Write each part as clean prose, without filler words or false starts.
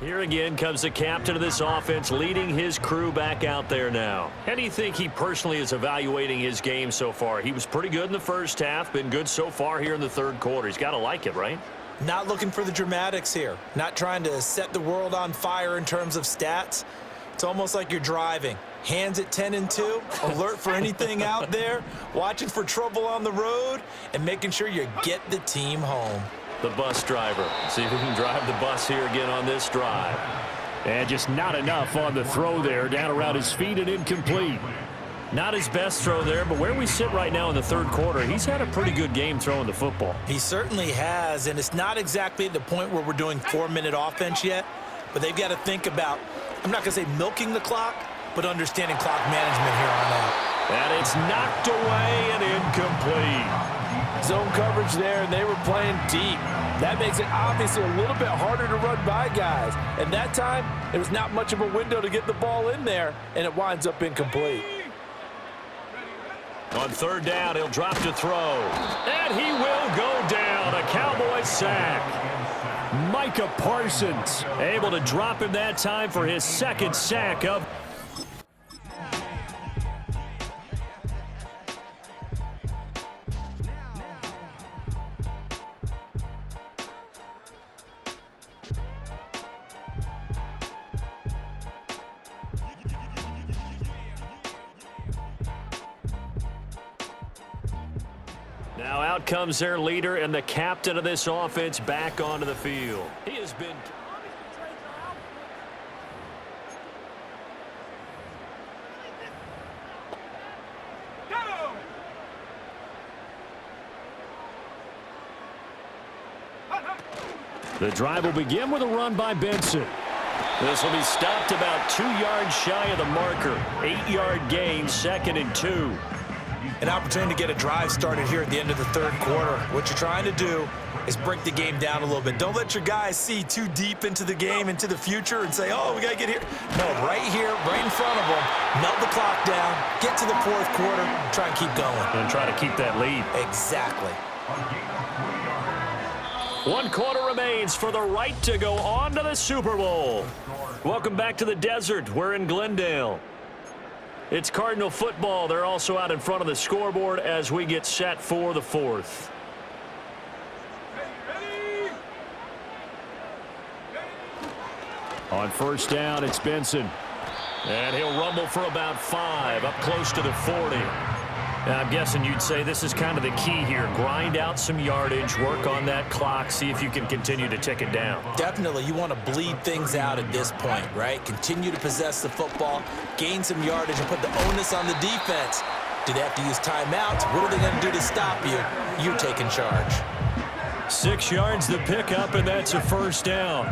Here again comes the captain of this offense, leading his crew back out there now. How do you think he personally is evaluating his game so far? He was pretty good in the first half, been good so far here in the third quarter. He's got to like it, right? Not looking for the dramatics here. Not trying to set the world on fire in terms of stats. It's almost like you're driving. Hands at 10 and 2, alert for anything out there, watching for trouble on the road, and making sure you get the team home. The bus driver. See if we can drive the bus here again on this drive. And just not enough on the throw there. Down around his feet and incomplete. Not his best throw there, but where we sit right now in the third quarter, he's had a pretty good game throwing the football. He certainly has, and it's not exactly at the point where we're doing 4-minute offense yet, but they've got to think about, I'm not going to say milking the clock, but understanding clock management here on out. And it's knocked away and incomplete. Zone coverage there, and they were playing deep. That makes it obviously a little bit harder to run by guys. And that time, there was not much of a window to get the ball in there, and it winds up incomplete. On third down, he'll drop to throw. And he will go down. A Cowboys sack. Micah Parsons able to drop him that time for his second sack of. Now out comes their leader and the captain of this offense back onto the field. He has been... The drive will begin with a run by Benson. This will be stopped about 2 yards shy of the marker. 8-yard gain, 2nd and 2. An opportunity to get a drive started here at the end of the third quarter. What you're trying to do is break the game down a little bit. Don't let your guys see too deep into the game, into the future, and say, oh, we got to get here. No, right here, right in front of them, melt the clock down, get to the fourth quarter, try and keep going. And try to keep that lead. Exactly. 1 quarter remains for the right to go on to the Super Bowl. Welcome back to the desert. We're in Glendale. It's Cardinal football. They're also out in front of the scoreboard as we get set for the fourth. On first down, it's Benson. And he'll rumble for about 5, up close to the 40. Now, I'm guessing you'd say this is kind of the key here. Grind out some yardage, work on that clock, see if you can continue to tick it down. Definitely. You want to bleed things out at this point, right? Continue to possess the football, gain some yardage, and put the onus on the defense. Do they have to use timeouts? What are they going to do to stop you? You're taking charge. 6 yards to pick up, and that's a first down.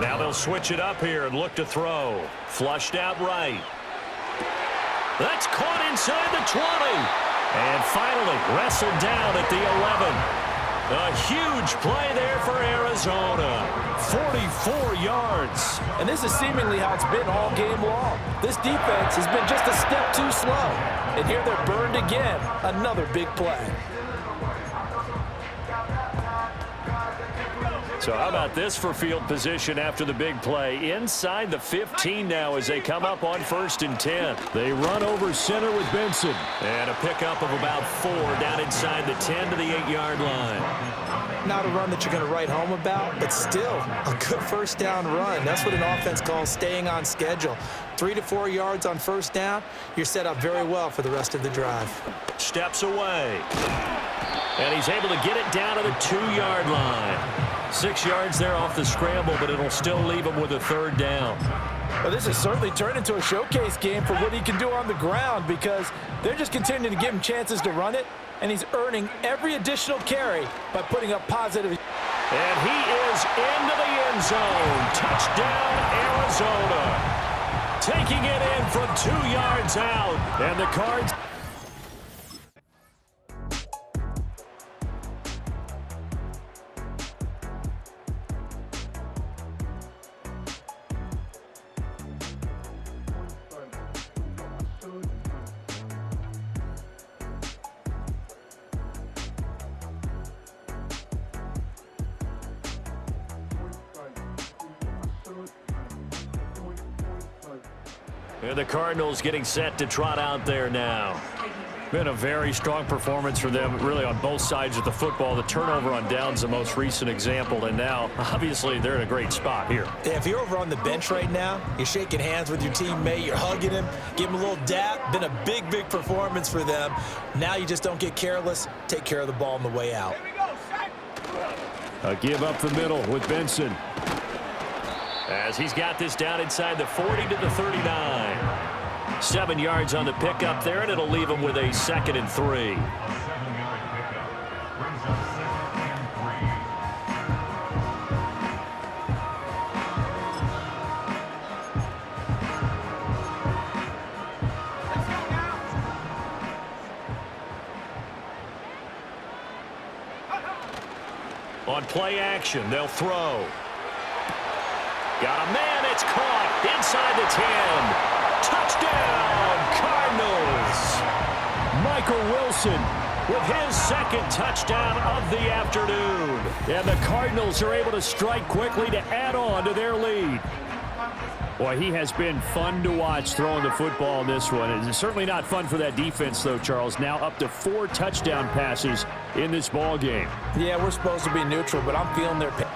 Now they'll switch it up here and look to throw. Flushed out right. That's caught inside the 20. And finally wrestled down at the 11. A huge play there for Arizona. 44 yards. And this is seemingly how it's been all game long. This defense has been just a step too slow. And here they're burned again. Another big play. So how about this for field position after the big play? Inside the 15 now as they come up on 1st and 10. They run over center with Benson. And a pickup of about 4 down inside the 10 to the 8-yard line. Not a run that you're going to write home about, but still a good first down run. That's what an offense calls staying on schedule. 3 to 4 yards on first down, you're set up very well for the rest of the drive. Steps away. And he's able to get it down to the 2-yard line. 6 yards there off the scramble, but it'll still leave him with a 3rd down. Well, this has certainly turned into a showcase game for what he can do on the ground because they're just continuing to give him chances to run it, and he's earning every additional carry by putting up positive. And he is into the end zone. Touchdown, Arizona. Taking it in from 2 yards out. And the Cards... And the Cardinals getting set to trot out there now. Been a very strong performance for them, really, on both sides of the football. The turnover on downs, the most recent example, and now, obviously, they're in a great spot here. Yeah, if you're over on the bench right now, you're shaking hands with your teammate, you're hugging him, give him a little dap. Been a big, big performance for them. Now you just don't get careless. Take care of the ball on the way out. A give up the middle with Benson. As he's got this down inside the 40 to the 39. 7 yards on the pickup there, and it'll leave him with a 2nd and 3. On play action, they'll throw. Got a man, it's caught inside the 10. Touchdown, Cardinals. Michael Wilson with his 2nd touchdown of the afternoon. And the Cardinals are able to strike quickly to add on to their lead. Boy, he has been fun to watch throwing the football in this one. It's certainly not fun for that defense, though, Charles. Now up to 4 touchdown passes in this ball game. Yeah, we're supposed to be neutral, but I'm feeling their pain.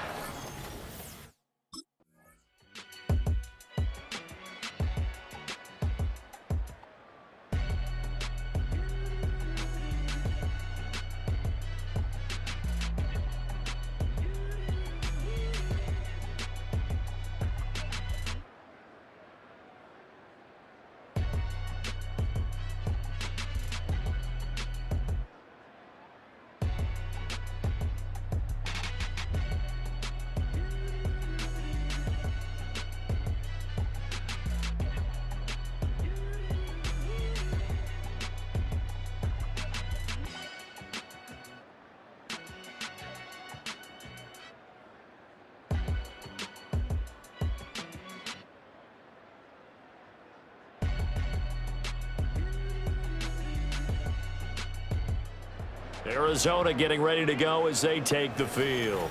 Arizona getting ready to go as they take the field.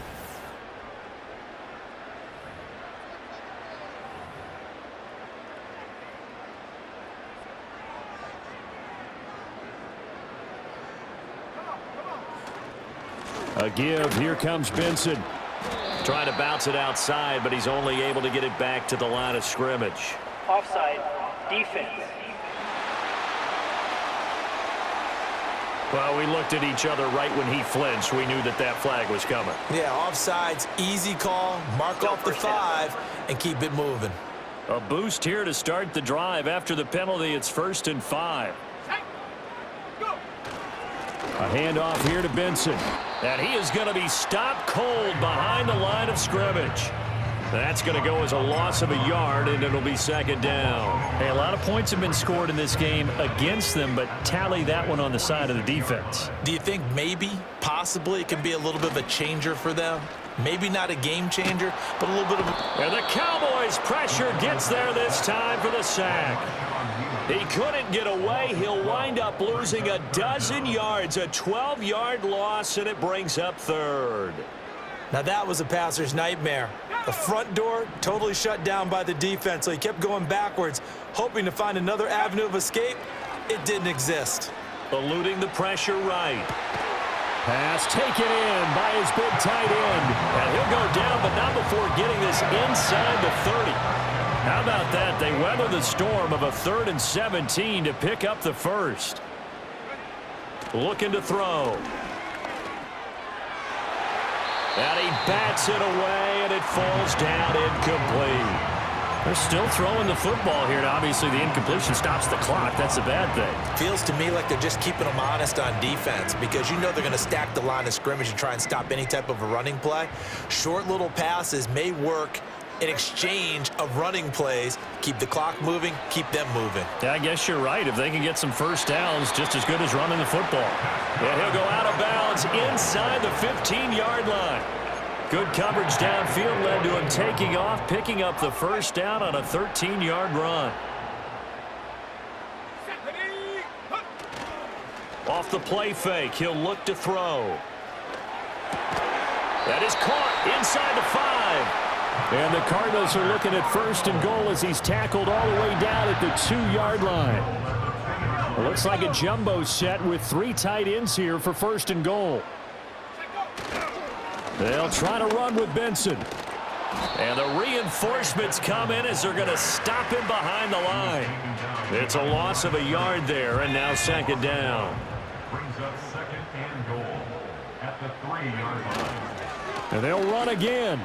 A give. Here comes Benson. Trying to bounce it outside, but he's only able to get it back to the line of scrimmage. Offside. Defense. Well, we looked at each other right when he flinched. We knew that that flag was coming. Yeah, offsides, easy call, mark off the 5, and keep it moving. A boost here to start the drive. After the penalty, it's 1st and 5. A handoff here to Benson. And he is going to be stopped cold behind the line of scrimmage. That's going to go as a loss of a yard, and it'll be 2nd down. Hey, a lot of points have been scored in this game against them, but tally that one on the side of the defense. Do you think maybe, possibly, it can be a little bit of a changer for them? Maybe not a game changer, but a little bit of a... And the Cowboys' pressure gets there this time for the sack. He couldn't get away. He'll wind up losing a dozen yards, a 12-yard loss, and it brings up 3rd. Now that was a passer's nightmare. The front door totally shut down by the defense, so he kept going backwards, hoping to find another avenue of escape. It didn't exist. Eluding the pressure right. Pass taken in by his big tight end. And he'll go down, but not before getting this inside the 30. How about that? They weather the storm of a 3rd and 17 to pick up the 1st. Looking to throw. And he bats it away, and it falls down incomplete. They're still throwing the football here, and obviously the incompletion stops the clock. That's a bad thing. Feels to me like they're just keeping them honest on defense, because you know they're going to stack the line of scrimmage and try and stop any type of a running play. Short little passes may work in exchange of running plays. Keep the clock moving, keep them moving. Yeah, I guess you're right. If they can get some first downs, just as good as running the football. And he'll go out of bounds inside the 15-yard line. Good coverage downfield led to him taking off, picking up the 1st down on a 13-yard run. Off the play fake, he'll look to throw. That is caught inside the 5. And the Cardinals are looking at 1st and goal as he's tackled all the way down at the 2-yard line. It looks like a jumbo set with 3 tight ends here for 1st and goal. They'll try to run with Benson. And the reinforcements come in as they're going to stop him behind the line. It's a loss of a yard there, and now 2nd down. Brings up 2nd and goal at the 3-yard line. And they'll run again.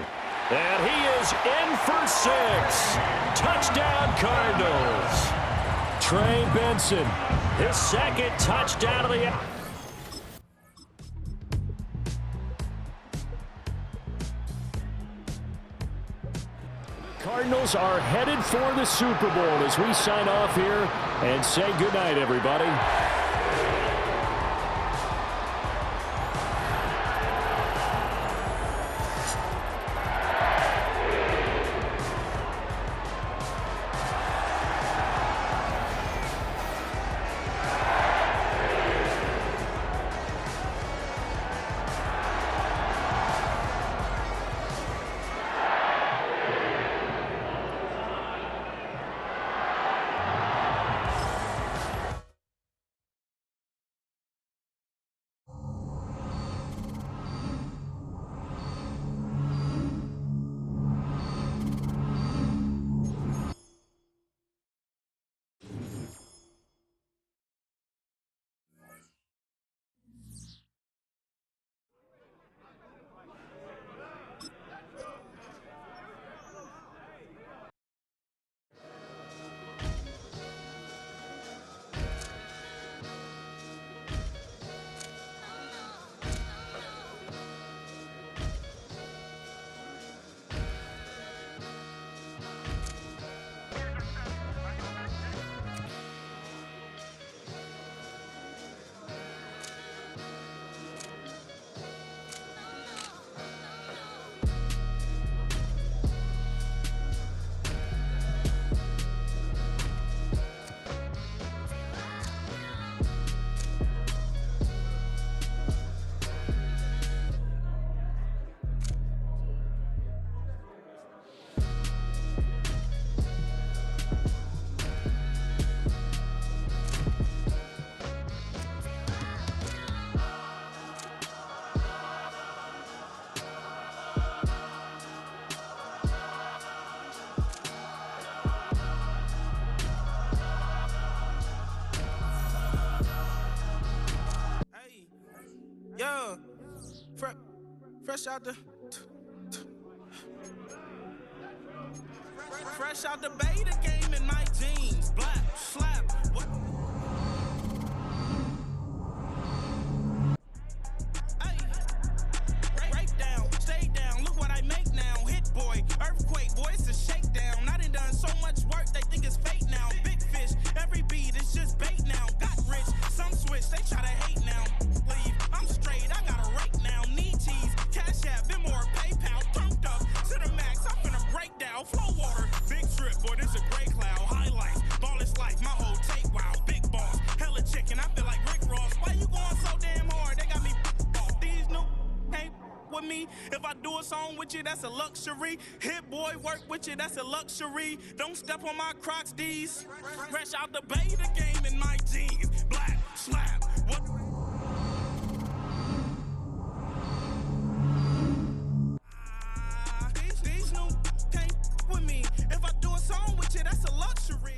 And he is in for 6. Touchdown, Cardinals. Trey Benson. His 2nd touchdown of the... Cardinals are headed for the Super Bowl as we sign off here and say goodnight, everybody. Yeah, fresh out the beta game in my jeans, black slap. What? Hey, break down, stay down. Look what I make now. Hit boy, earthquake, boy, it's a shakedown. I done so much work, they think it's fake now. Big fish, every beat is just bait now. Got rich, some switch, they try to hate now. Leave, I'm straight, I got a rake now. Need cheese, cash app, been more PayPal. Turned up to the max, I'm finna break down. Flow water, big trip, boy, this a gray cloud. Highlights, ball is life, my whole take, wow. Big boss, hella chicken, I feel like Rick Ross. Why you going so damn hard? They got me off. These new can't with me. If I do a song with you, that's a luxury. Hit boy, work with you, that's a luxury. Don't step on my Crocs, these. Fresh out the beta game in my jeans. Black slap. What? These new can't with me. If I do a song with you, that's a luxury.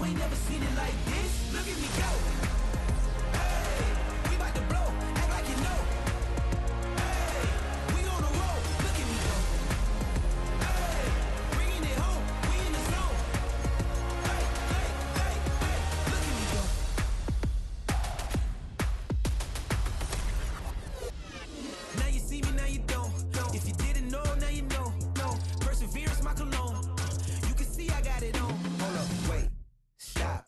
You ain't never seen it like this. Look at me go. Hey, we about to blow. Act like you know. Hey, we on the road. Look at me go. Hey, bringing it home. We in the zone. Hey, hey, hey, hey. Look at me go. Now you see me, now you don't. If you didn't know, now you know. No, perseverance, my cologne. You can see I got it on. Hold up, wait, stop.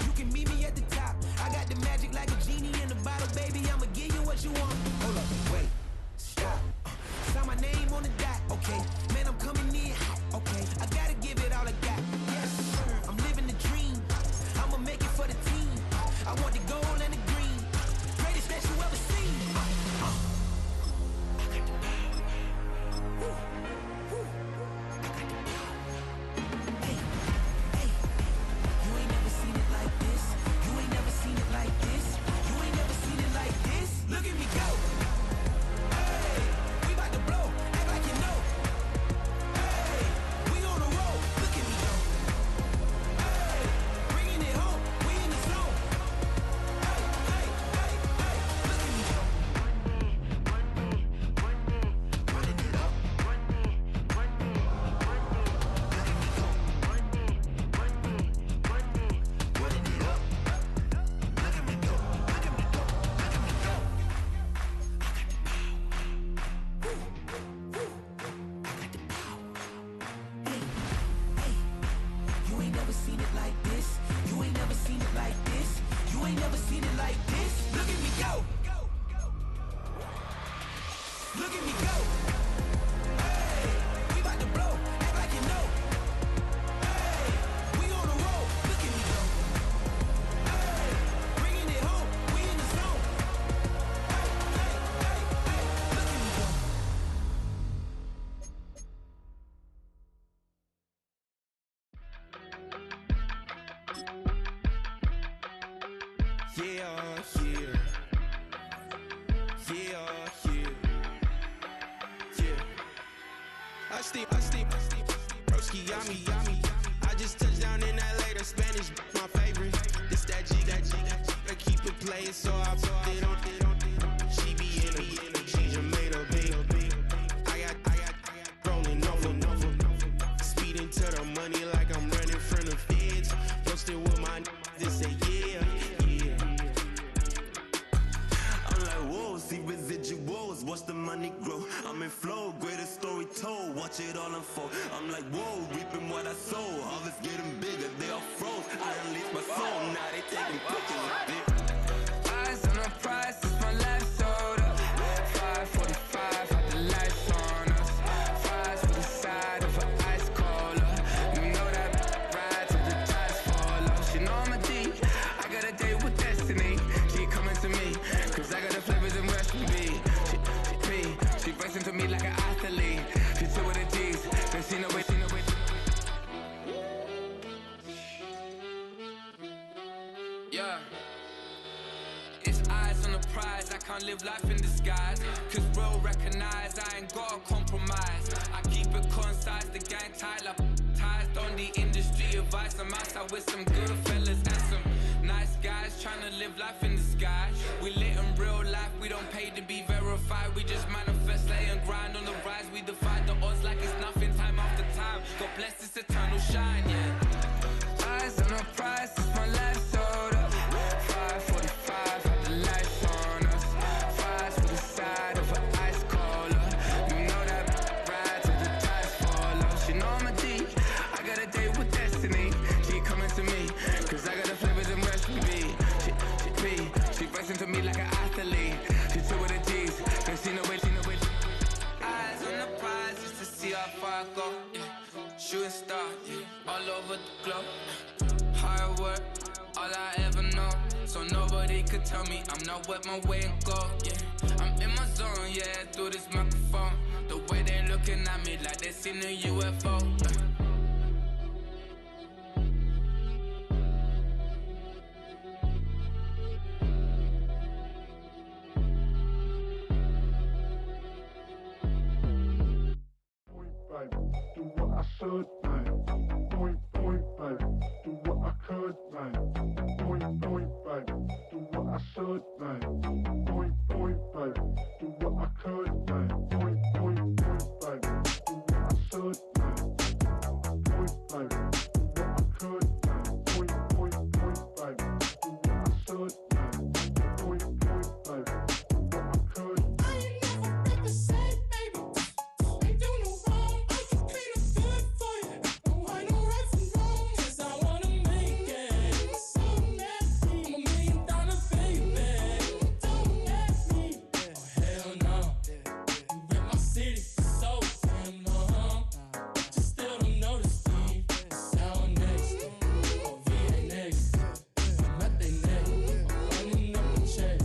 You can meet me at the top. I got the magic like a genie in a bottle, baby. I'ma give you what you want. Hold up, wait, stop. Sign my name on the dot, okay. Man, I'm coming in hot, okay. I gotta give it all I got. Yes, sir. I'm living the dream. I'ma make it for the team. I want the gold and the green. Greatest that you ever seen. You ain't never seen it like this. You ain't never seen it like this. You ain't never seen it like this. Look at me go. Hey, we about to blow. Act like you know. Hey, we on the road. Look at me go. Hey, bringing it home. We in the zone. Hey, hey, hey, hey. Look at me go. Running it up. Running it up. Look at me go. Look at me go. Look at me go. You ain't never seen it like this. You ain't never seen it like this. You ain't never seen it like this. Look at me go. Look at me go. Hey, we about to blow. Act like you know. Hey, we on the road. Look at me go. Hey, bringing it home. We in the zone. Hey, hey, hey, hey. Look at me go. Yeah, yeah. Yeah, yeah. Yeah. I steep. Broski, yummy. I just touched down in LA, the Spanish, my favorite. This that G. I keep it playing, so I put it on. She be in a she just made a big. I got rolling over. Speeding to the money like I'm running from the feds. Posted with my they say yeah. I'm like, whoa, see residuals, watch the money grow. I'm in flow, greatest story told, watch it all unfold. I'm like, whoa, reaping what I sow. Harvest getting bigger, they all froze. I unleashed my soul, now they taking pictures of it. Eyes on the prize, it's my life sold up. 5:45, had the lights on us. Fries with the side of an ice cola. You know that ride till the tires fall off. She know I'm a D, I got a date with destiny. She coming to me, cause I got the flavors and recipe. She racing to me like an athlete. She two with the D's, then she know it. Yeah. It's eyes on the prize, I can't live life in disguise. Cause real recognize I ain't gotta compromise. I keep it concise, the gang tight like ties on the industry advice. I'm outside with some good fellas and some nice guys trying to live life in the sky. We lit in real life, we don't pay to be verified. We just manifest, lay and grind on the rise. We defy the odds like it's nothing, time after time. God bless this eternal shine, yeah. Eyes on the prize, it's my life sold up. 5:45, had the lights on us. Fries with the side of an ice cola. You know that ride till the tires fall off. She know I'm a D, I got a date with destiny. She coming to me, cause I got the flavors and recipe. She racing to me like an athlete. She two with the D's, then she know it. Eyes on the prize just to see how far I go. Yeah. Shooting star, yeah. All over the globe. Hard work, all I ever know. So nobody could tell me I'm not wet my way and go. Yeah, I'm in my zone, yeah, through this microphone. The way they looking at me like they seen a UFO. Do what I should, man. Point, baby. Do what I could, should, man. Point, baby. Do what I could, man. Point, baby. Do what I should, man. Point, baby. Do what I could, man. Point, baby. Do what I should, man. Point, baby. Do what I could. I ain't never represent, baby. Ain't do no wrong. I can clean up good for you. No, I know right from wrong. 'Cause I wanna make it. So nasty. I'm $1 million baby. Don't let me. Oh, hell no. You rip my city so damn long. Just still don't notice me. Sound next. Oh, VA next. I'm at they neck. Running up the check.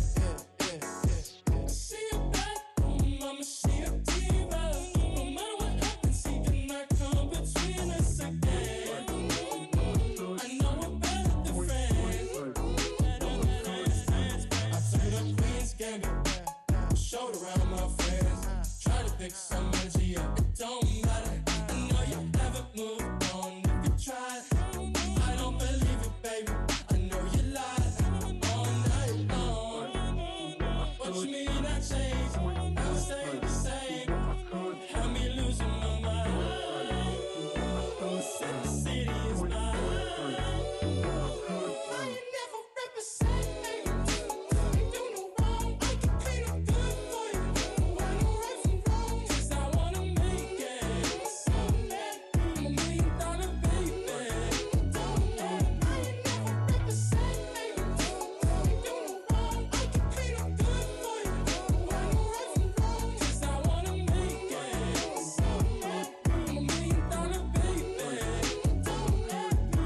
See you back, mama, she a diva. No matter what happens, he cannot come between us again. I know we're better than friends. I turned up Queen's Gambit, showed around my friends. Try to pick some energy up, it don't matter. I know you haven't moved on if you tried. I don't believe it, baby. I know you lied all night long. What you mean I changed? I'll stay the same. Had me losing my mind. Said the city is mine. I ain't never represent, baby. Ain't do no wrong. I can clean up good for you. I know right from wrong. 'Cause I wanna make it. So let me. I'm $1 million baby. Don't let me. I ain't never represent, baby. Ain't do no wrong. I can clean up good for you. I know right from wrong. 'Cause I wanna make it. So let me. I'm $1 million baby. Don't let me.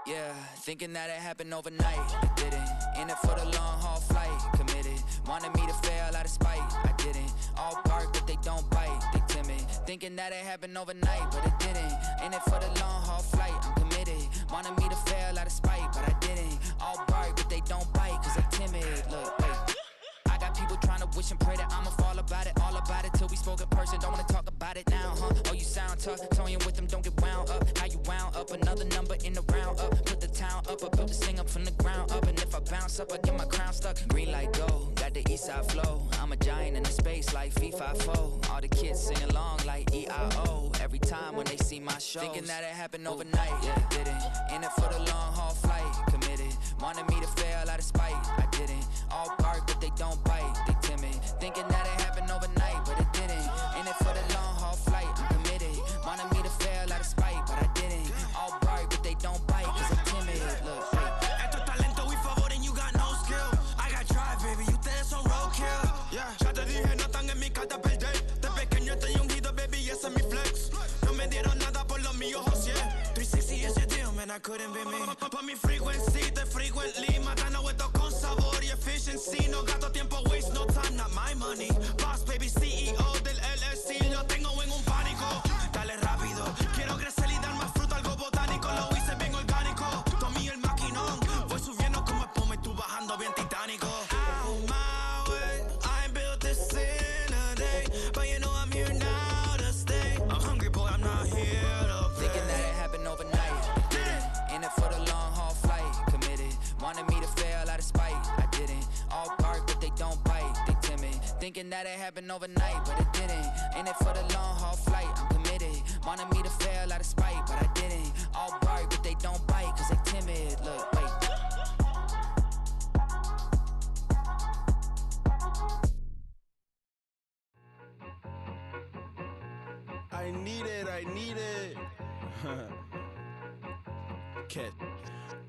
Yeah, thinking that it happened overnight, it didn't. In it for the long haul flight, committed. Wanted me to fail out of spite, I didn't. All bark but they don't bite, they timid. Thinking that it happened overnight, but it didn't. In it for the long haul flight, I'm committed. Wanted me to fail out of spite, but I didn't. All bark but they don't bite, 'cause I'm timid. Look, wait. I got people trying to wish and pray that I'ma fall about it, all about it till we spoke in person. Don't wanna talk about it now, huh? Oh, you sound tough, toying with them, don't get wound up. How you wound up? Another number in the round up. Put the town up, I built this thing up from the ground up. And if I bounce up, I get my crown stuck. Green light go, got the east side flow. I'm a giant in the space like FIFA. All the kids sing along like EIO. Every time when they see my shows. Thinking that it happened overnight, yeah, it didn't. In it for the long haul flight, committed. Wanted me to fail out of spite, I didn't. All bark but they don't bite, they timid. Thinking that it happened overnight, but it didn't. In it for the long haul flight, I'm committed. Wanted me to fail out of spite, but I didn't. All bark but they don't bite, 'cause I'm timid. Look, Esto es talento y favor and you got no skill. I got drive, baby, ustedes son roadkill. Yeah, ya te dije, no están en mi carta perder. De pequeño estoy ungido, baby, y ese es mi flex. No me dieron nada por lo mío, José. 360 is your deal, man, I couldn't be me. Pa' mi frequency, te frequently. Matando esto con sabor y efficiency. No gasto tiempo, waste no time, not my money. Boss, baby, CEO del LLC. Lo tengo en un pánico. Dale rápido, quiero crecer y dar más fruto, algo botánico. Lo hice bien orgánico. Tomé el maquinón. Voy subiendo como espuma y tú bajando bien titánico. Out my way, I ain't built this in a day. But you know I'm here now to stay. I'm hungry, boy, I'm not here to play. thinking that it happened overnight, it didn't. In it for the long haul flight, committed. Wanted me to fail out of spite, I didn't. All bark but they don't bite, they timid. Thinking that it happened overnight, but it didn't. In it for the long haul flight, I'm committed. Wanted me to fail out of spite, but I didn't. All bark but they don't bite, 'cause they timid. Look, wait. I need it. Catch.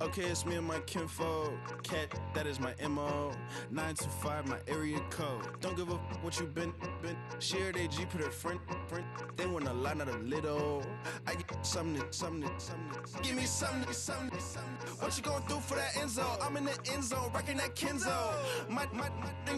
Okay, it's me and my kinfolk. Cat, that is my MO. 925, my area code. Don't give a what you been. Shared AG, put her friend. They want a lot, not a little. I get something. Give me something. What you gonna do for that end zone? I'm in the end zone, rocking that Kenzo. My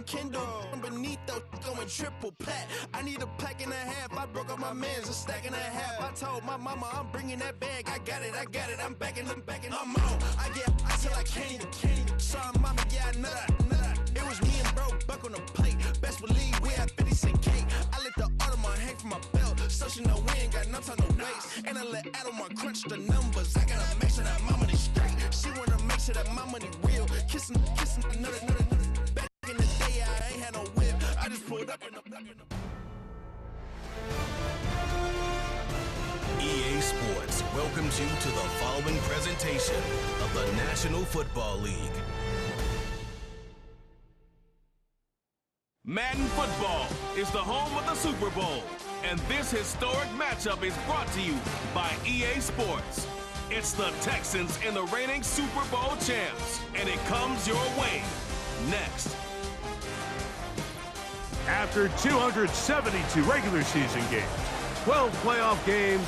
Kindle. Beneath though, going triple plat. I need a pack and a half. I broke up my man's, a stack and a half. I told my mama I'm bringing that bag. I got it. I'm backing, I'm on. I get till I can't. Sorry, mama, yeah, I know that. It was me and bro, buck on the plate. Best believe we had 50 cent cake. I let the Audemars hang from my belt, so she know we ain't got no time to waste. And I let Audemars crunch the numbers. I gotta make sure that my money straight. She wanna make sure that my money real. Kissing another. Back in the day, I ain't had no whip. I just pulled up in the. EA Sports welcomes you to the following presentation of the National Football League. Madden Football is the home of the Super Bowl, and this historic matchup is brought to you by EA Sports. It's the Texans and the reigning Super Bowl champs, and it comes your way next. After 272 regular season games, 12 playoff games,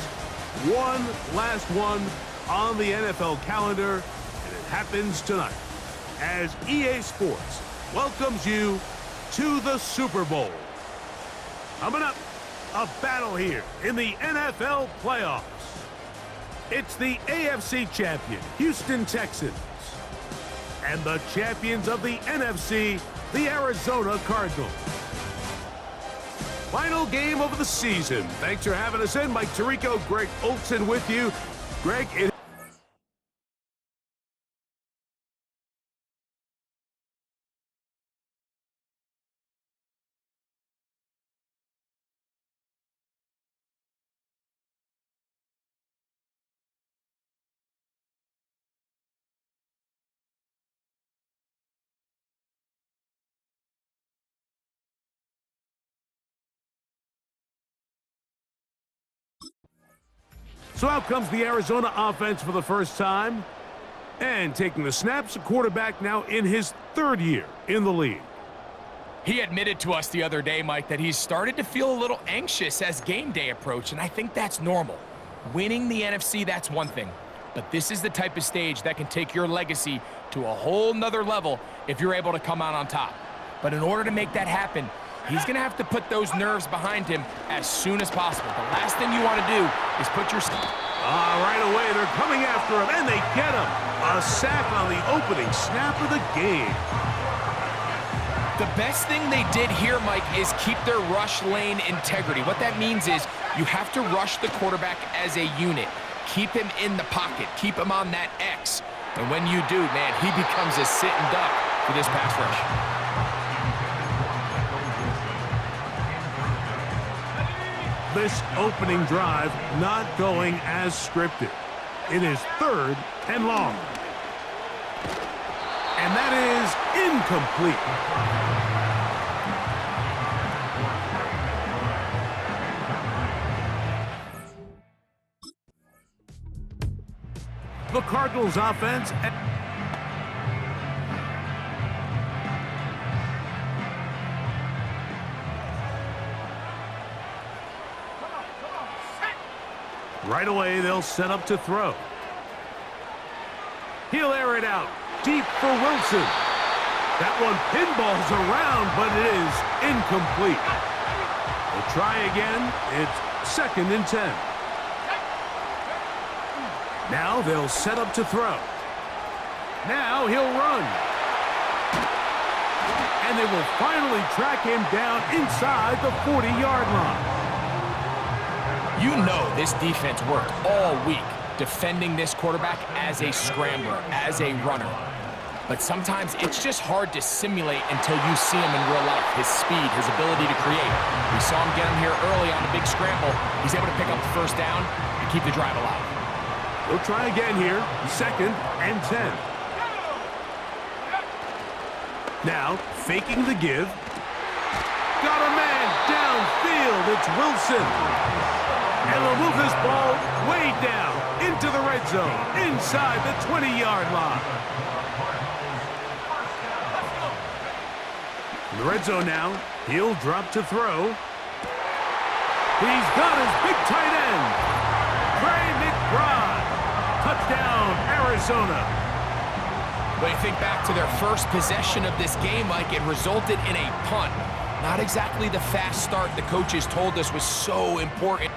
one last one on the NFL calendar, and it happens tonight as EA Sports welcomes you to the Super Bowl. Coming up, a battle here in the NFL playoffs. It's the AFC champion, Houston Texans, and the champions of the NFC, the Arizona Cardinals. Final game of the season. Thanks for having us in. Mike Tirico, Greg Olsen with you. Greg, so out comes the Arizona offense for the first time. And taking the snaps, a quarterback now in his third year in the league. He admitted to us the other day, Mike, that he's started to feel a little anxious as game day approached, and I think that's normal. Winning the NFC, that's one thing. But this is the type of stage that can take your legacy to a whole nother level if you're able to come out on top. But in order to make that happen, he's going to have to put those nerves behind him as soon as possible. The last thing you want to do is put your... Right away, they're coming after him, and they get him. A sack on the opening snap of the game. The best thing they did here, Mike, is keep their rush lane integrity. What that means is you have to rush the quarterback as a unit. Keep him in the pocket. Keep him on that X. And when you do, man, he becomes a sitting duck for this pass rush. This opening drive not going as scripted. It is 3rd and long. And that is incomplete. The Cardinals offense... Right away, they'll set up to throw. He'll air it out deep for Wilson. That one pinballs around, but it is incomplete. They'll try again. It's 2nd and 10. Now they'll set up to throw. Now he'll run. And they will finally track him down inside the 40-yard line. You know this defense worked all week defending this quarterback as a scrambler, as a runner. But sometimes it's just hard to simulate until you see him in real life. His speed, his ability to create. We saw him get him here early on the big scramble. He's able to pick up the first down and keep the drive alive. We'll try again here, 2nd and 10. Now, faking the give. Got a man downfield. It's Wilson. And they'll move this ball way down into the red zone, inside the 20-yard line. In the red zone now, he'll drop to throw. He's got his big tight end, Trey McBride. Touchdown, Arizona. When you think back to their first possession of this game, Mike, it resulted in a punt. Not exactly the fast start the coaches told us was so important.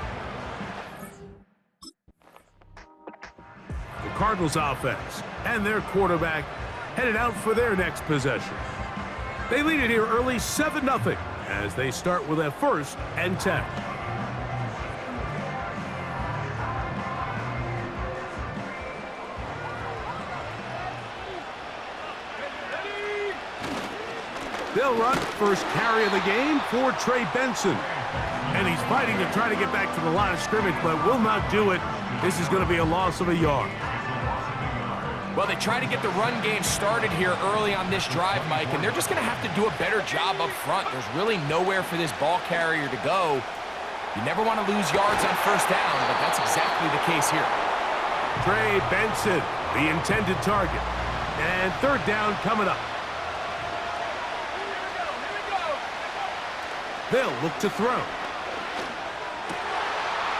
The Cardinals offense and their quarterback headed out for their next possession. They lead it here early 7-0 as they start with a 1st and 10. They'll run first carry of the game for Trey Benson. And he's fighting to try to get back to the line of scrimmage, but will not do it. This is going to be a loss of a yard. Well, they try to get the run game started here early on this drive, Mike, and they're just going to have to do a better job up front. There's really nowhere for this ball carrier to go. You never want to lose yards on first down, but that's exactly the case here. Trey Benson, the intended target. And 3rd down coming up. They'll look to throw.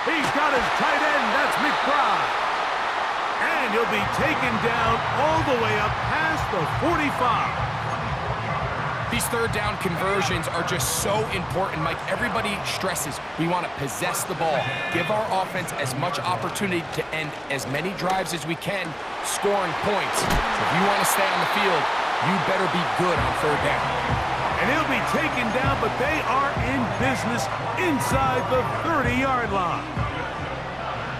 He's got his tight end. That's McBride. And he'll be taken down all the way up past the 45. These 3rd down conversions are just so important, Mike. Everybody stresses we want to possess the ball, give our offense as much opportunity to end as many drives as we can, scoring points. So if you want to stay on the field, you better be good on 3rd down. And he'll be taken down, but they are in business inside the 30-yard line.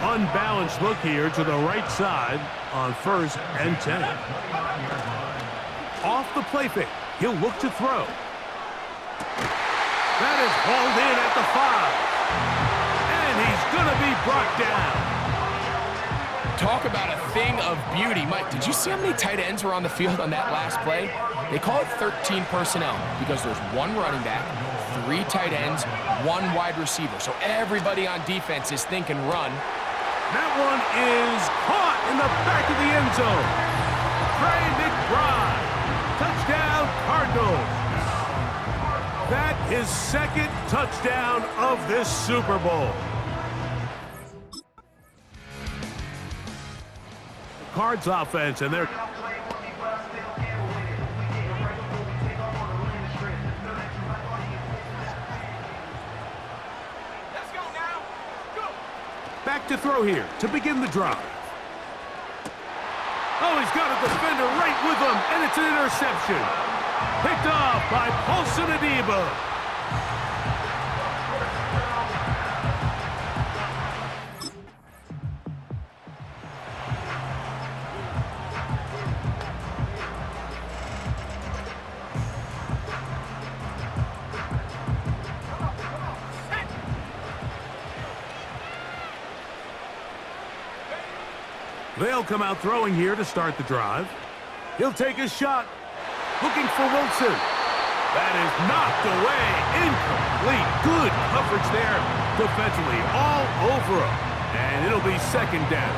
Unbalanced look here to the right side on 1st and 10. Off the play fake, he'll look to throw. That is hauled in at the 5. And he's going to be brought down. Talk about a thing of beauty. Mike, did you see how many tight ends were on the field on that last play? They call it 13 personnel because there's 1 running back, 3 tight ends, 1 wide receiver. So everybody on defense is thinking run. That one is caught in the back of the end zone. Trey McBride. Touchdown, Cardinals. That is 2nd touchdown of this Super Bowl. Cards offense, and they're back to throw here to begin the drive. Oh, he's got a defender right with him, and it's an interception. Picked off by Paulson Adebo. They'll come out throwing here to start the drive. He'll take a shot. Looking for Wilson. That is knocked away. Incomplete. Good coverage there defensively all over him. And it'll be 2nd down.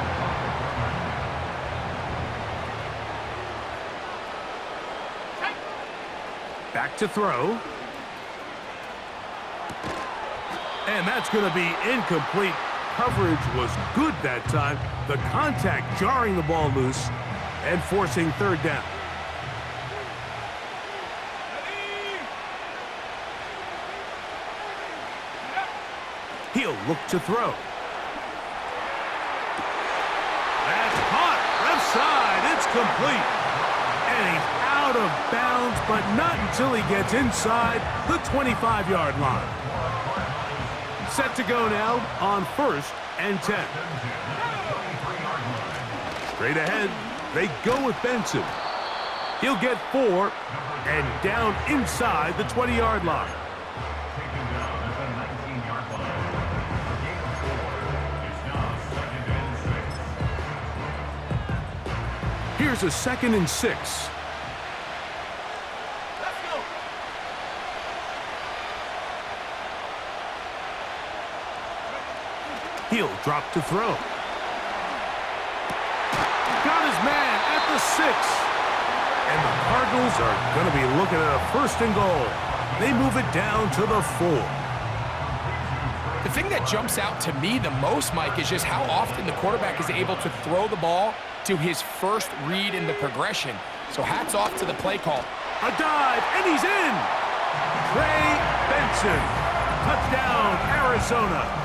Back to throw. And that's going to be incomplete. Coverage was good that time. The contact jarring the ball loose and forcing 3rd down. He'll look to throw. That's caught. Left side. It's complete. And he's out of bounds, but not until he gets inside the 25-yard line. Set to go now on 1st and 10. Straight ahead, they go with Benson. He'll get 4 and down inside the 20-yard line. Here's a 2nd and 6. He'll drop to throw. the 6. And the Cardinals are going to be looking at a 1st and goal. They move it down to the 4. The thing that jumps out to me the most, Mike, is just how often the quarterback is able to throw the ball to his first read in the progression. So hats off to the play call. A dive, and he's in! Trey Benson. Touchdown, Arizona.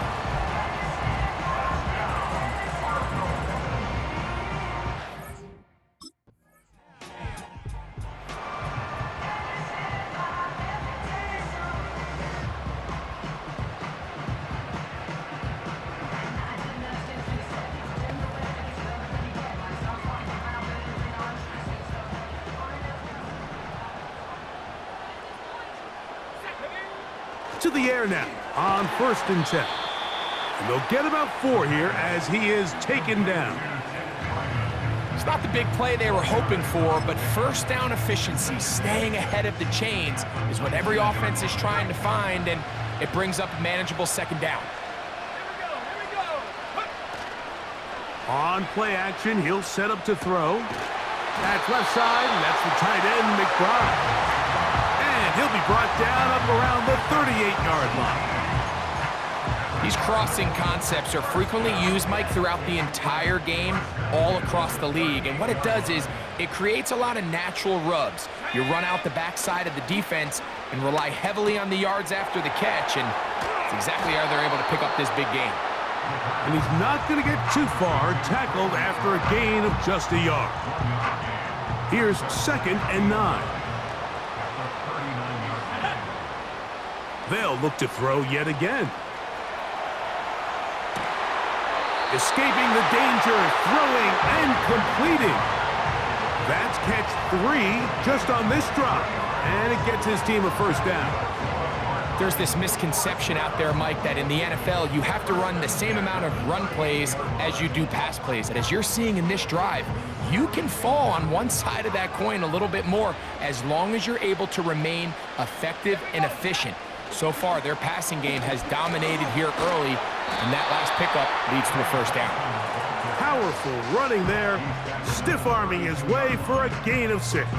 To the air now on 1st and 10. And they'll get about 4 here as he is taken down. It's not the big play they were hoping for, but first down efficiency, staying ahead of the chains, is what every offense is trying to find, and it brings up a manageable 2nd down. On play action, he'll set up to throw. That's left side, and that's the tight end, McBride. And he'll be brought down up around the 38-yard line. These crossing concepts are frequently used, Mike, throughout the entire game, all across the league. And what it does is it creates a lot of natural rubs. You run out the backside of the defense and rely heavily on the yards after the catch, and that's exactly how they're able to pick up this big game. And he's not going to get too far, tackled after a gain of just a yard. Here's 2nd and 9. They'll look to throw yet again. Escaping the danger, throwing and completing. That's catch 3 just on this drop. And it gets his team a 1st down. There's this misconception out there, Mike, that in the NFL, you have to run the same amount of run plays as you do pass plays. And as you're seeing in this drive, you can fall on one side of that coin a little bit more as long as you're able to remain effective and efficient. So far, their passing game has dominated here early, and that last pickup leads to a 1st down. Powerful running there, stiff-arming his way for a gain of 6.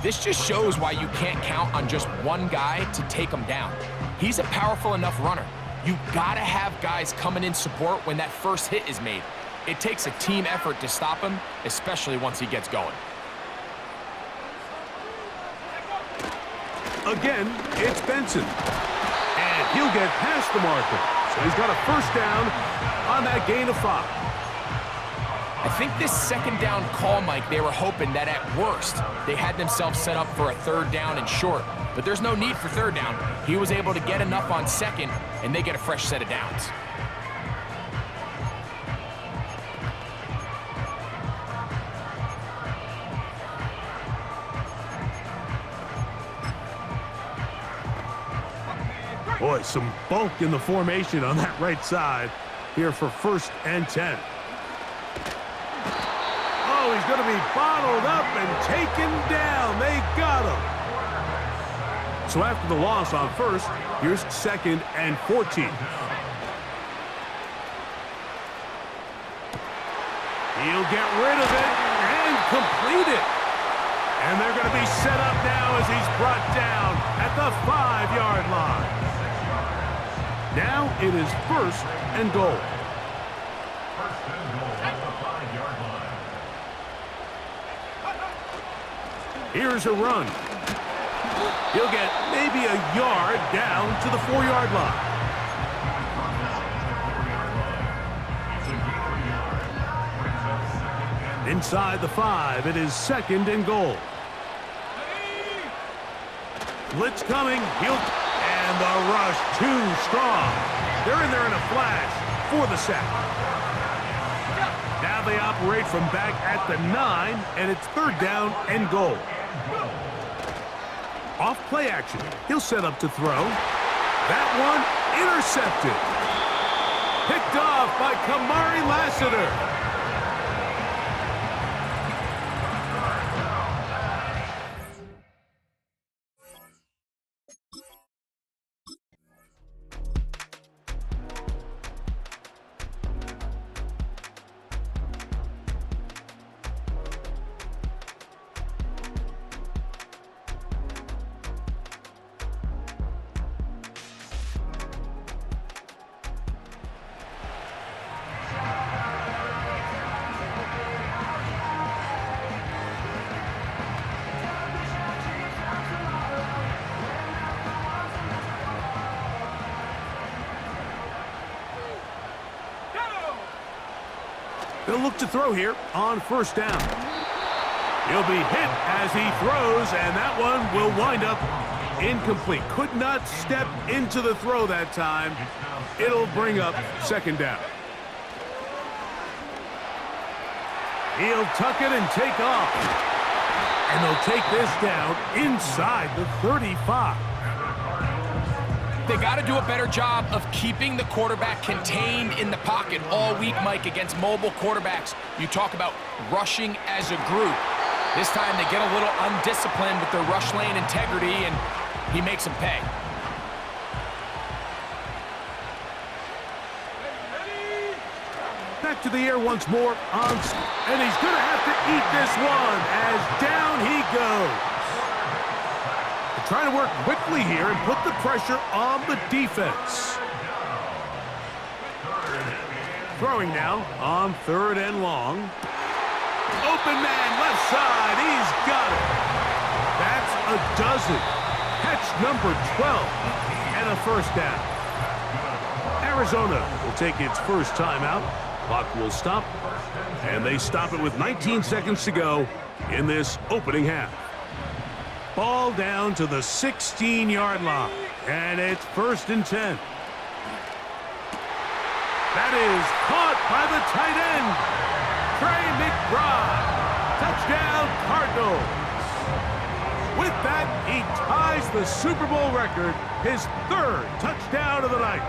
This just shows why you can't count on just one guy to take him down. He's a powerful enough runner. You gotta have guys coming in support when that first hit is made. It takes a team effort to stop him, especially once he gets going. Again, it's Benson. And he'll get past the marker. So he's got a 1st down on that gain of 5. I think this 2nd down call, Mike, they were hoping that at worst, they had themselves set up for a 3rd down and short. But there's no need for 3rd down. He was able to get enough on 2nd, and they get a fresh set of downs. Boy, some bulk in the formation on that right side here for 1st and 10. Oh, he's going to be bottled up and taken down. They got him. So after the loss on 1st, here's 2nd and 14. He'll get rid of it and complete it. And they're going to be set up now as he's brought down at the 5-yard line. Now it is 1st and goal. 1st and goal at the 5-yard line. Here's a run. He'll get maybe a yard down to the 4-yard line. Inside the 5, it is 2nd and goal. Blitz coming. And the rush too strong. They're in there in a flash for the sack. Now they operate from back at the 9, and it's 3rd down and goal. Off play action. He'll set up to throw. That one intercepted. Picked off by Kamari Lassiter. They'll look to throw here on first down. He'll be hit as he throws, and that one will wind up incomplete. Could not step into the throw that time. It'll bring up second down. He'll tuck it and take off. And they'll take this down inside the 35. They got to do a better job of keeping the quarterback contained in the pocket all week, Mike, against mobile quarterbacks. You talk about rushing as a group. This time they get a little undisciplined with their rush lane integrity, and he makes them pay. Back to the air once more, and he's going to have to eat this one as down he goes. They're trying to work quickly here and put the pressure on the defense. Throwing now on third and long. Open man, left side, he's got it. That's a dozen. Catch number 12 and a first down. Arizona will take its first timeout. Clock will stop, and they stop it with 19 seconds to go in this opening half. Ball down to the 16-yard line, and it's 1st and 10. That is caught by the tight end, Trey McBride. Touchdown, Cardinals. With that, he ties the Super Bowl record, his 3rd touchdown of the night.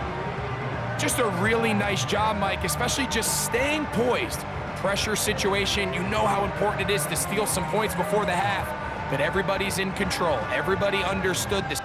Just a really nice job, Mike, especially just staying poised. Pressure situation, you know how important it is to steal some points before the half, but everybody's in control. Everybody understood this.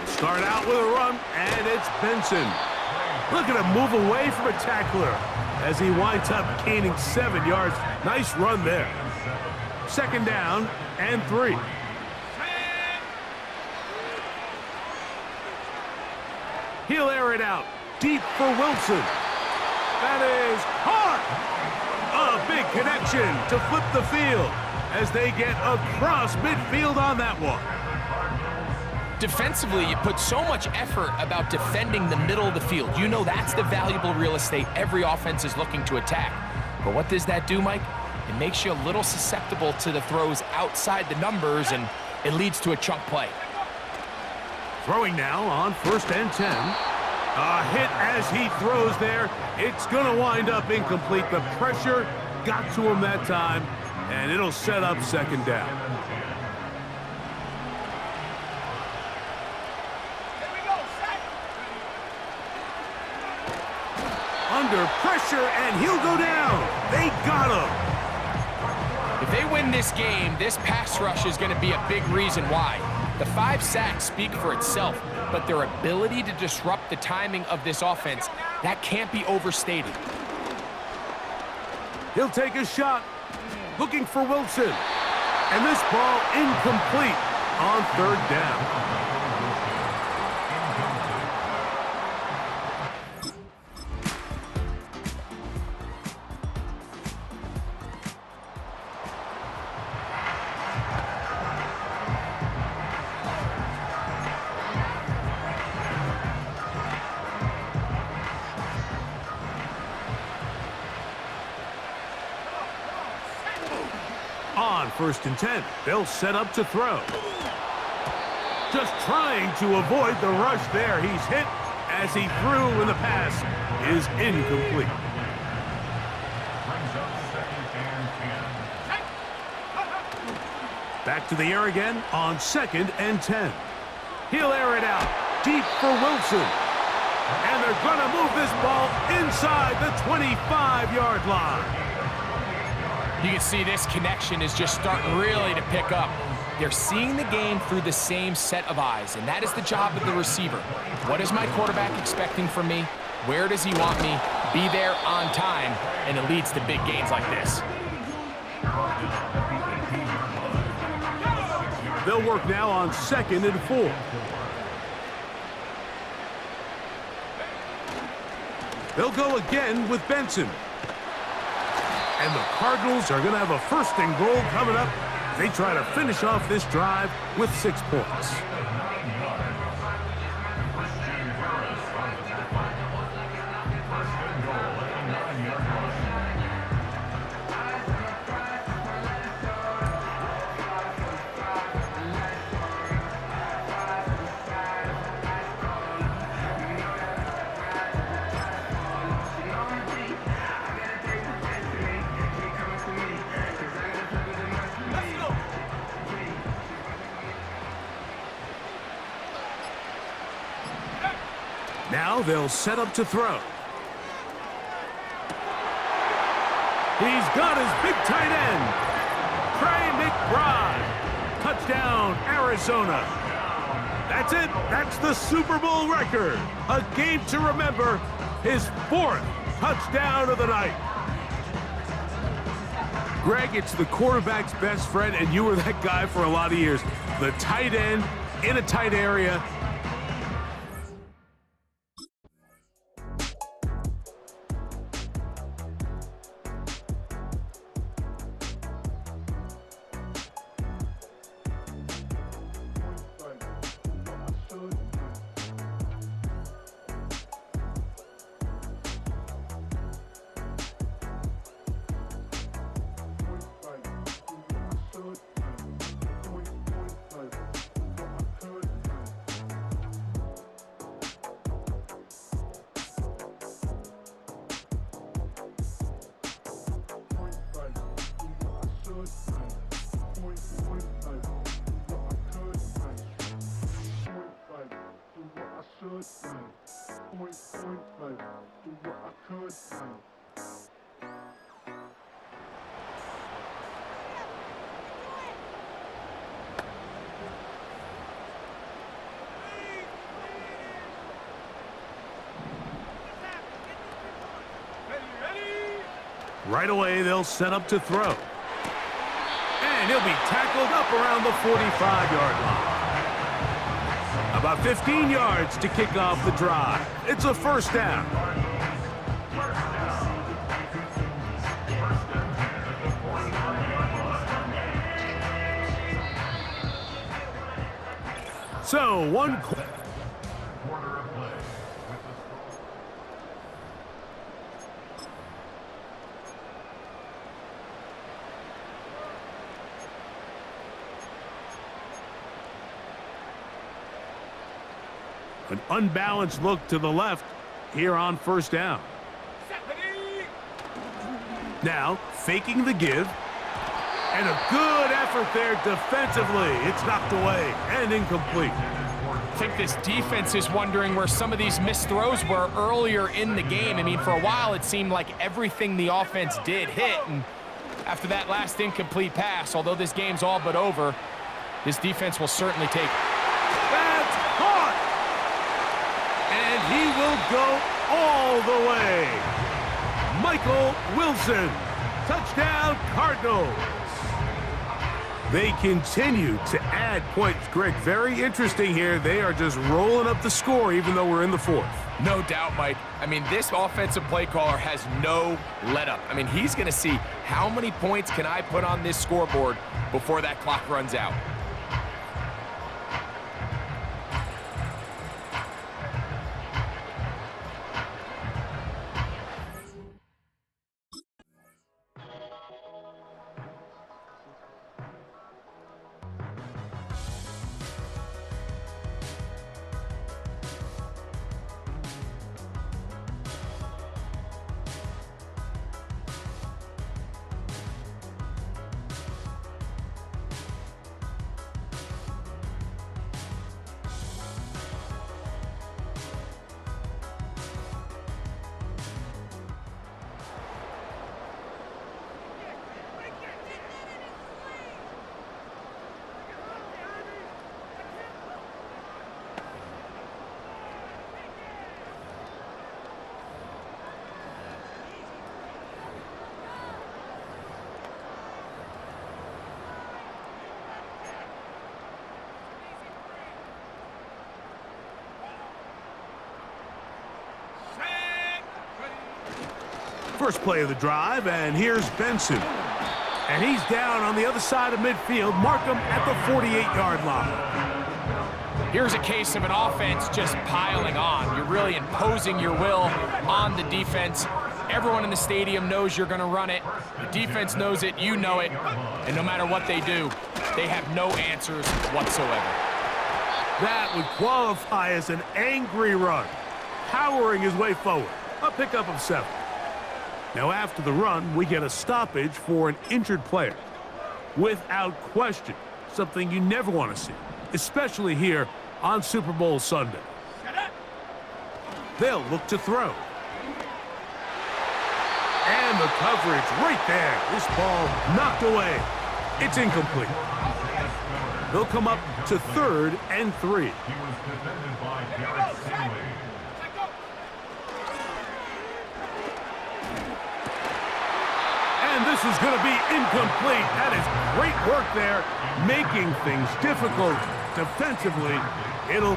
Start out with a run, and it's Benson. Look at him move away from a tackler as he winds up gaining 7 yards. Nice run there. 2nd down and 3. He'll air it out deep for Wilson. That is caught. A big connection to flip the field as they get across midfield on that one. Defensively, you put so much effort about defending the middle of the field. You know that's the valuable real estate every offense is looking to attack. But what does that do, Mike? It makes you a little susceptible to the throws outside the numbers, and it leads to a chunk play. Throwing now on 1st and 10. A hit as he throws there. It's going to wind up incomplete. The pressure got to him that time, and it'll set up 2nd down. Under pressure, and he'll go down. They got him. If they win this game, this pass rush is going to be a big reason why. The 5 sacks speak for itself, but their ability to disrupt the timing of this offense, that can't be overstated. He'll take a shot, looking for Wilson. And this ball incomplete on 3rd down. On 1st and 10, they'll set up to throw. Just trying to avoid the rush there. He's hit as he threw, and the pass is incomplete. Back to the air again on 2nd and 10. He'll air it out deep for Wilson. And they're going to move this ball inside the 25-yard line. You can see this connection is just starting really to pick up. They're seeing the game through the same set of eyes, and that is the job of the receiver. What is my quarterback expecting from me? Where does he want me? Be there on time, and it leads to big gains like this. They'll work now on 2nd and 4. They'll go again with Benson. And the Cardinals are going to have a 1st and goal coming up. They try to finish off this drive with 6 points. Now they'll set up to throw. He's got his big tight end, Trey McBride. Touchdown, Arizona. That's it. That's the Super Bowl record. A game to remember. His 4th touchdown of the night. Greg, it's the quarterback's best friend, and you were that guy for a lot of years. The tight end in a tight area. Right away, they'll set up to throw. And he'll be tackled up around the 45-yard line. About 15 yards to kick off the drive. It's a 1st down. So, one quarter. An unbalanced look to the left here on 1st down. Now, faking the give. And a good effort there defensively. It's knocked away and incomplete. I think this defense is wondering where some of these missed throws were earlier in the game. I mean, for a while, it seemed like everything the offense did hit. And after that last incomplete pass, although this game's all but over, this defense will certainly take it. That's caught! And he will go all the way. Michael Wilson. Touchdown, Cardinals. They continue to add points. Greg, very interesting here. They are just rolling up the score even though we're in the 4th. No doubt, Mike. I mean, this offensive play caller has no let-up. I mean, he's going to see how many points can I put on this scoreboard before that clock runs out. First play of the drive, and here's Benson. And he's down on the other side of midfield. Mark him at the 48-yard line. Here's a case of an offense just piling on. You're really imposing your will on the defense. Everyone in the stadium knows you're going to run it. The defense knows it, you know it. And no matter what they do, they have no answers whatsoever. That would qualify as an angry run, powering his way forward. A pickup of 7. Now after the run, we get a stoppage for an injured player. Without question, something you never want to see, especially here on Super Bowl Sunday. They'll look to throw. And the coverage right there. This ball knocked away. It's incomplete. They'll come up to 3rd and 3. He was defended by Garrett Stanley. And this is going to be incomplete. That is great work there, making things difficult defensively. It'll...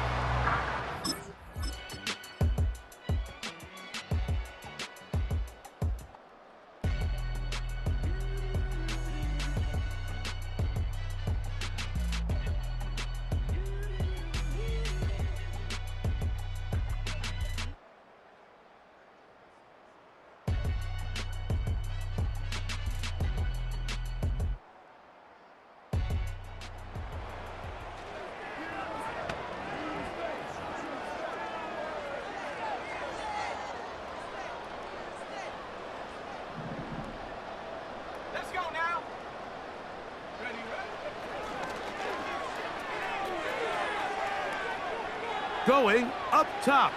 Going up top.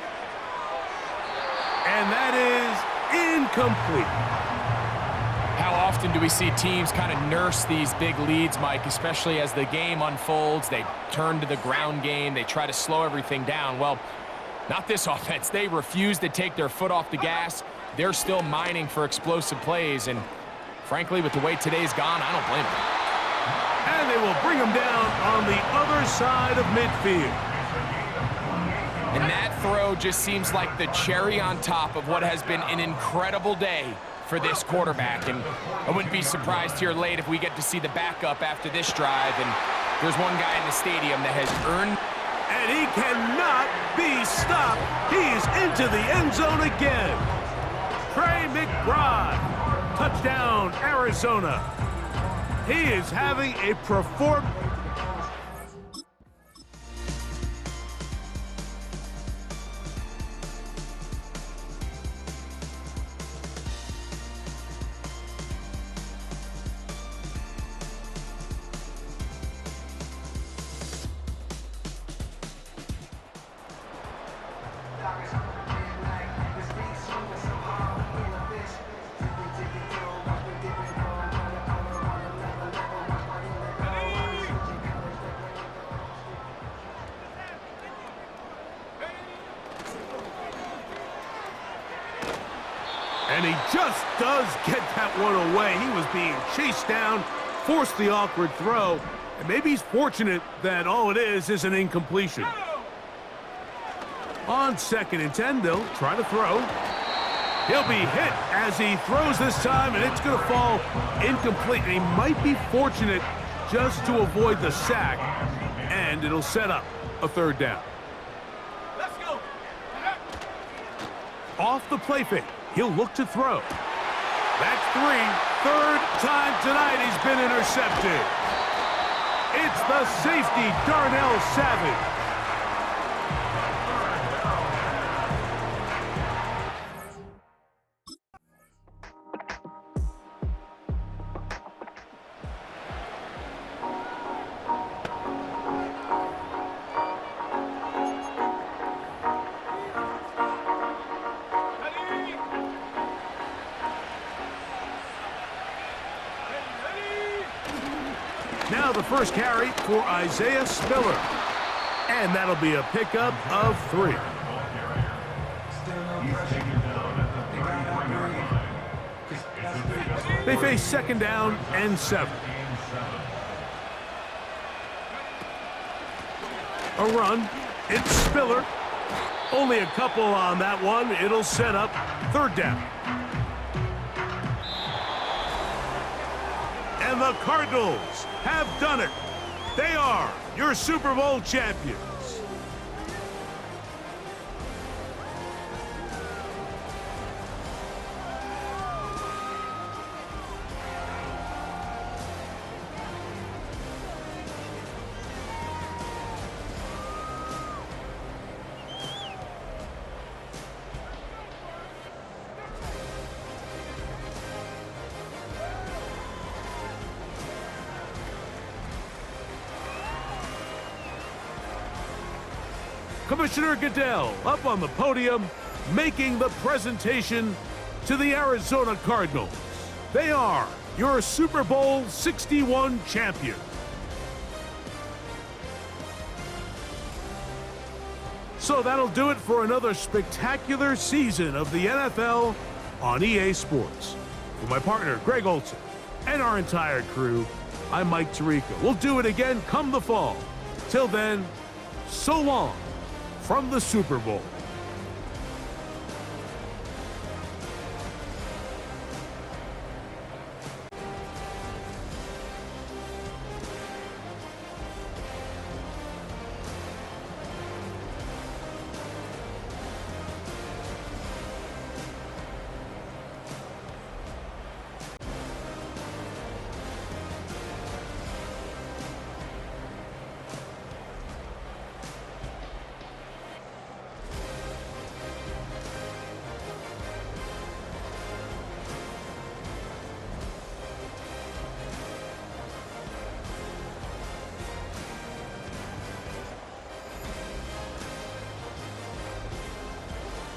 And that is incomplete. How often do we see teams kind of nurse these big leads, Mike, especially as the game unfolds? They turn to the ground game. They try to slow everything down. Well, not this offense. They refuse to take their foot off the gas. They're still mining for explosive plays. And frankly, with the way today's gone, I don't blame them. And they will bring him down on the other side of midfield. And that throw just seems like the cherry on top of what has been an incredible day for this quarterback. And I wouldn't be surprised here late if we get to see the backup after this drive. And there's one guy in the stadium that has earned... And he cannot be stopped. He's into the end zone again. Trey McBride. Touchdown, Arizona. He is having a performance. And he just does get that one away. He was being chased down, forced the awkward throw, and maybe he's fortunate that all it is an incompletion. On 2nd and 10, they'll try to throw. He'll be hit as he throws this time, and it's going to fall incomplete. And he might be fortunate just to avoid the sack, and it'll set up a 3rd down. Let's go. Off the play fake. He'll look to throw. That's 3. 3rd time tonight he's been intercepted. It's the safety, Darnell Savage. Now the first carry for Isaiah Spiller. And that'll be a pickup of 3. They face 2nd down and 7. A run. It's Spiller. Only a couple on that one. It'll set up 3rd down. And the Cardinals have done it. They are your Super Bowl champions. Commissioner Goodell up on the podium, making the presentation to the Arizona Cardinals. They are your Super Bowl 61 champion. So that'll do it for another spectacular season of the NFL on EA Sports. For my partner, Greg Olson, and our entire crew, I'm Mike Tirico. We'll do it again come the fall. Till then, so long from the Super Bowl.